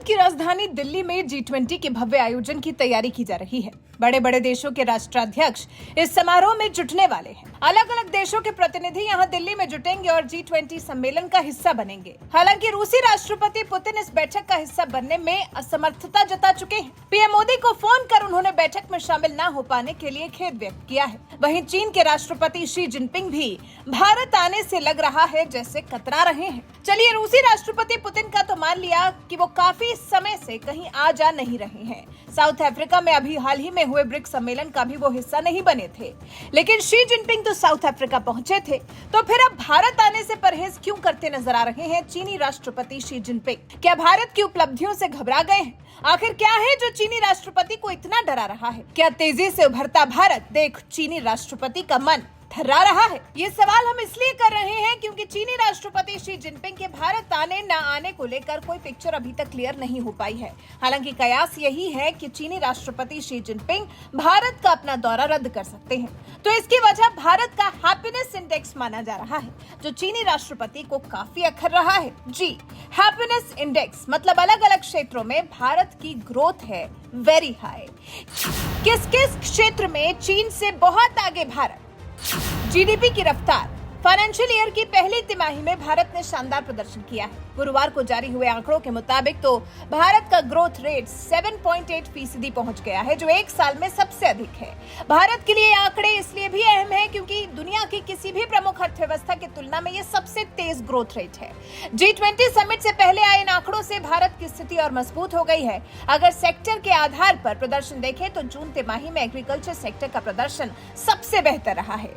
भारत की राजधानी दिल्ली में G20 के भव्य आयोजन की तैयारी की जा रही है। बड़े बड़े देशों के राष्ट्राध्यक्ष इस समारोह में जुटने वाले हैं। अलग अलग देशों के प्रतिनिधि यहां दिल्ली में जुटेंगे और G20 सम्मेलन का हिस्सा बनेंगे। हालांकि रूसी राष्ट्रपति पुतिन इस बैठक का हिस्सा बनने में असमर्थता जता चुके हैं। पीएम मोदी को फोन कर उन्होंने बैठक में शामिल न हो पाने के लिए खेद व्यक्त किया है। वहीं चीन के राष्ट्रपति शी जिनपिंग भी भारत आने से लग रहा है जैसे कतरा रहे हैं। चलिए, रूसी राष्ट्रपति पुतिन का तो मान लिया कि वो काफी समय से कहीं आ जा नहीं रहे हैं। साउथ अफ्रीका में अभी हाल ही में हुए ब्रिक्स सम्मेलन का भी वो हिस्सा नहीं बने थे, लेकिन शी जिनपिंग तो साउथ अफ्रीका पहुंचे थे। तो फिर अब भारत आने से परहेज क्यों करते नजर आ रहे हैं चीनी राष्ट्रपति शी जिनपिंग? क्या भारत की उपलब्धियों से घबरा गए हैं? आखिर क्या है जो चीनी राष्ट्रपति को इतना डरा रहा है? क्या तेजी से उभरता भारत देख चीनी राष्ट्रपति का मन थर्रा रहा है? ये सवाल हम इसलिए कर रहे हैं क्योंकि चीनी राष्ट्रपति शी जिनपिंग के भारत आने न आने को लेकर कोई पिक्चर अभी तक क्लियर नहीं हो पाई है। हालांकि कयास यही है कि चीनी राष्ट्रपति शी जिनपिंग भारत का अपना दौरा रद्द कर सकते हैं। तो इसकी वजह भारत का हैप्पीनेस इंडेक्स माना जा रहा है, जो चीनी राष्ट्रपति को काफी अखर रहा है। जी, हैप्पीनेस इंडेक्स मतलब अलग अलग क्षेत्रों में भारत की ग्रोथ है वेरी हाई। किस किस क्षेत्र में चीन से बहुत आगे भारत? जीडीपी की रफ्तार। फाइनेंशियल ईयर की पहली तिमाही में भारत ने शानदार प्रदर्शन किया है। गुरुवार को जारी हुए आंकड़ों के मुताबिक तो भारत का ग्रोथ रेट 7.8% पहुंच गया है, जो एक साल में सबसे अधिक है। भारत के लिए ये आंकड़े इसलिए भी अहम है क्योंकि दुनिया की किसी भी प्रमुख अर्थव्यवस्था की तुलना में ये सबसे तेज ग्रोथ रेट है। G20 समिट से पहले आए इन आंकड़ों से भारत की स्थिति और मजबूत हो गई है। अगर सेक्टर के आधार पर प्रदर्शन देखें तो जून तिमाही में एग्रीकल्चर सेक्टर का प्रदर्शन सबसे बेहतर रहा है।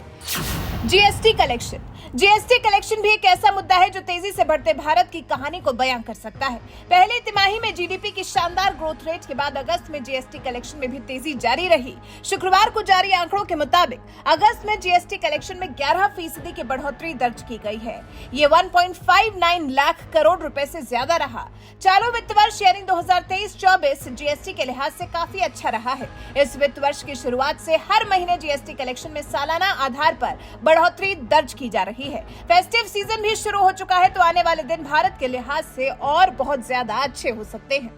जीएसटी कलेक्शन भी एक ऐसा मुद्दा है जो तेजी से बढ़ते भारत की कहानी को बयां कर सकता है। पहली तिमाही में जीडीपी की शानदार ग्रोथ रेट के बाद अगस्त में जीएसटी कलेक्शन में भी तेजी जारी रही। शुक्रवार को जारी आंकड़ों के मुताबिक अगस्त में जीएसटी कलेक्शन में 11% की बढ़ोतरी दर्ज की गई है। ये 1.59 लाख करोड़ रुपए से ज्यादा रहा। चालू वित्त वर्ष यानी 2023-24 जीएसटी के लिहाज से काफी अच्छा रहा है। इस वित्त वर्ष की शुरुआत से हर महीने जीएसटी कलेक्शन में सालाना आधार पर बढ़ोतरी दर्ज की जा रही है। फेस्टिव सीजन भी शुरू हो चुका है, तो आने वाले दिन भारत के लिहाज से और बहुत ज्यादा अच्छे हो सकते हैं।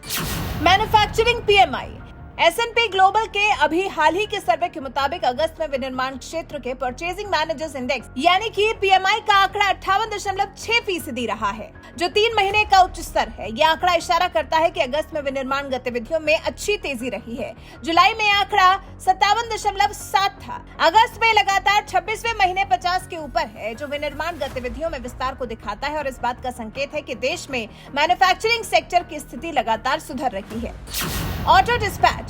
Manufacturing PMI. S&P ग्लोबल के अभी हाल ही के सर्वे के मुताबिक अगस्त में विनिर्माण क्षेत्र के परचेजिंग मैनेजर्स इंडेक्स यानी कि पीएमआई का आंकड़ा 58.6% रहा है, जो 3 महीने का उच्च स्तर है। यह आंकड़ा इशारा करता है कि अगस्त में विनिर्माण गतिविधियों में अच्छी तेजी रही है। जुलाई में आंकड़ा 57.7 था। अगस्त में लगातार 26वें महीने 50 के ऊपर है, जो विनिर्माण गतिविधियों में विस्तार को दिखाता है और इस बात का संकेत है कि देश में मैन्युफैक्चरिंग सेक्टर की स्थिति लगातार सुधर रही है। Auto dispatch.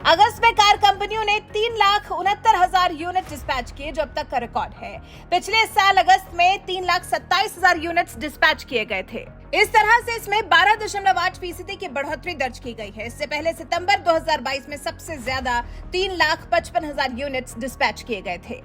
अगस्त में कार कंपनियों ने 3,69,000 यूनिट डिस्पैच किए, जो अब तक का रिकॉर्ड है। पिछले साल अगस्त में 3,27,000 यूनिट्स डिस्पैच किए गए थे। इस तरह से इसमें 12.8% की बढ़ोतरी दर्ज की गई है। इससे पहले सितंबर 2022 में सबसे ज्यादा 3,55,000 यूनिट्स डिस्पैच किए गए थे।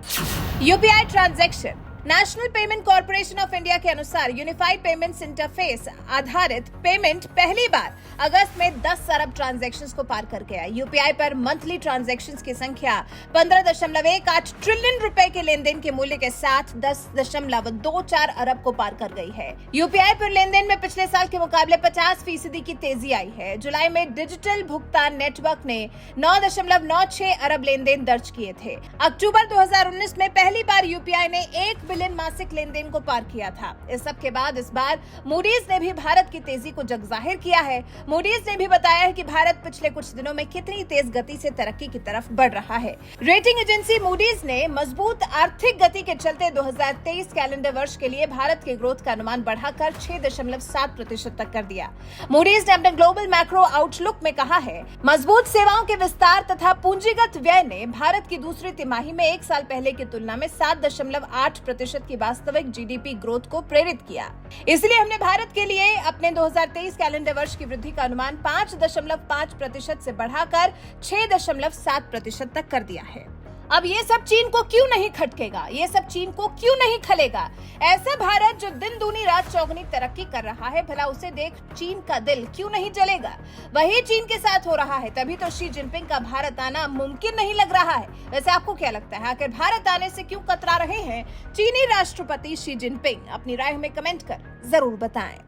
UPI transaction. National payment corporation of India के अनुसार यूनिफाइड पेमेंट्स इंटरफेस आधारित पेमेंट पहली बार अगस्त में 10 अरब ट्रांजैक्शंस को पार कर गया। यूपीआई पर मंथली ट्रांजैक्शंस की संख्या 15.18 ट्रिलियन रुपए के लेन देन के मूल्य के साथ 10.24 अरब को पार कर गई है। यूपीआई पर लेन देन में पिछले साल के मुकाबले 50% की तेजी आई है। जुलाई में डिजिटल भुगतान नेटवर्क ने 9.96 अरब लेन देन दर्ज किए थे। अक्टूबर 2019 में पहली बार यूपीआई ने 1 बिलियन मासिक लेन देन को पार किया था। इस सब के बाद इस बार मूडीज ने भी भारत की तेजी को जग जाहिर किया है। मूडीज ने भी बताया है कि भारत पिछले कुछ दिनों में कितनी तेज गति से तरक्की की तरफ बढ़ रहा है। रेटिंग एजेंसी मूडीज ने मजबूत आर्थिक गति के चलते 2023 कैलेंडर वर्ष के लिए भारत के ग्रोथ का अनुमान बढ़ाकर 6.7% तक कर दिया। मूडीज ने अपने ग्लोबल मैक्रो आउटलुक में कहा है, मजबूत सेवाओं के विस्तार तथा पूंजीगत व्यय ने भारत की दूसरी तिमाही में एक साल पहले की तुलना में 7.8% की वास्तविक जीडीपी ग्रोथ को प्रेरित किया। इसलिए हमने भारत के लिए अपने 2023 कैलेंडर वर्ष की वृद्धि का अनुमान 5.5% से बढ़ाकर 6.7% तक कर दिया है। अब ये सब चीन को क्यों नहीं खटकेगा? ये सब चीन को क्यों नहीं खलेगा? ऐसा भारत जो दिन दूनी रात चौगुनी तरक्की कर रहा है, भला उसे देख चीन का दिल क्यों नहीं जलेगा? वही चीन के साथ हो रहा है, तभी तो शी जिनपिंग का भारत आना मुमकिन नहीं लग रहा है। वैसे आपको क्या लगता है, आखिर भारत आने से क्यों कतरा रहे हैं चीनी राष्ट्रपति शी जिनपिंग? अपनी राय हमें कमेंट कर जरूर बताएं।